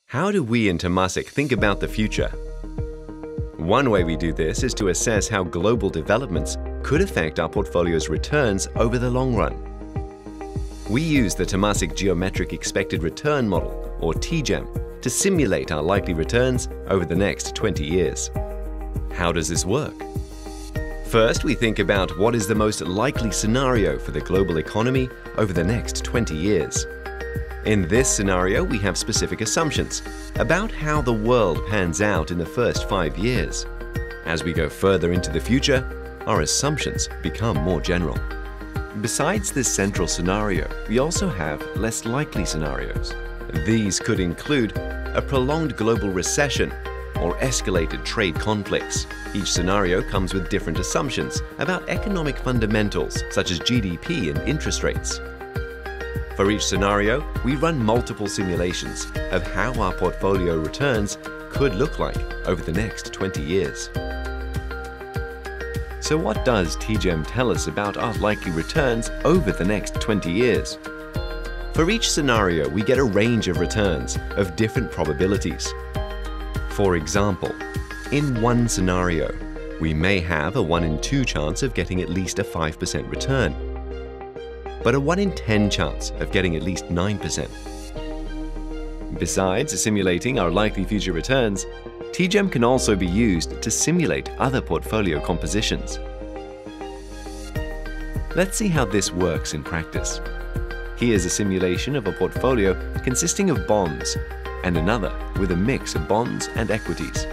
How do we in Temasek think about the future? One way we do this is to assess how global developments could affect our portfolio's returns over the long run. We use the Temasek Geometric Expected Return Model, or TGEM, to simulate our likely returns over the next 20 years. How does this work? First, we think about what is the most likely scenario for the global economy over the next 20 years. In this scenario, we have specific assumptions about how the world pans out in the first 5 years. As we go further into the future, our assumptions become more general. Besides this central scenario, we also have less likely scenarios. These could include a prolonged global recession or escalated trade conflicts. Each scenario comes with different assumptions about economic fundamentals such as GDP and interest rates. For each scenario, we run multiple simulations of how our portfolio returns could look like over the next 20 years. So what does TGEM tell us about our likely returns over the next 20 years? For each scenario, we get a range of returns of different probabilities. For example, in one scenario, we may have a 1 in 2 chance of getting at least a 5% return, but a 1 in 10 chance of getting at least 9%. Besides simulating our likely future returns, TGEM can also be used to simulate other portfolio compositions. Let's see how this works in practice. Here's a simulation of a portfolio consisting of bonds and another with a mix of bonds and equities.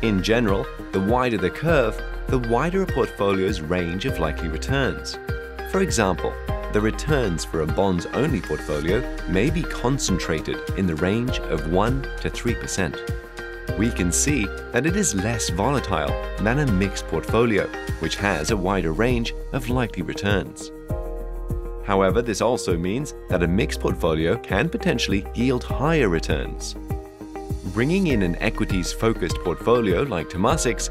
In general, the wider the curve, the wider a portfolio's range of likely returns. For example, the returns for a bonds-only portfolio may be concentrated in the range of 1 to 3%. We can see that it is less volatile than a mixed portfolio, which has a wider range of likely returns. However, this also means that a mixed portfolio can potentially yield higher returns. Bringing in an equities-focused portfolio like Temasek's,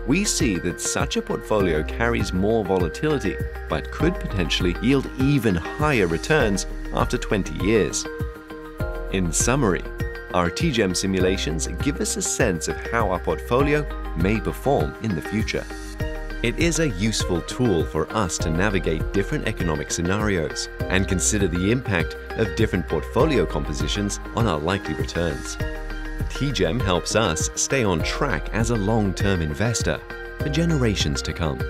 we see that such a portfolio carries more volatility, but could potentially yield even higher returns after 20 years. In summary, our TGEM simulations give us a sense of how our portfolio may perform in the future. It is a useful tool for us to navigate different economic scenarios and consider the impact of different portfolio compositions on our likely returns. TGEM helps us stay on track as a long-term investor for generations to come.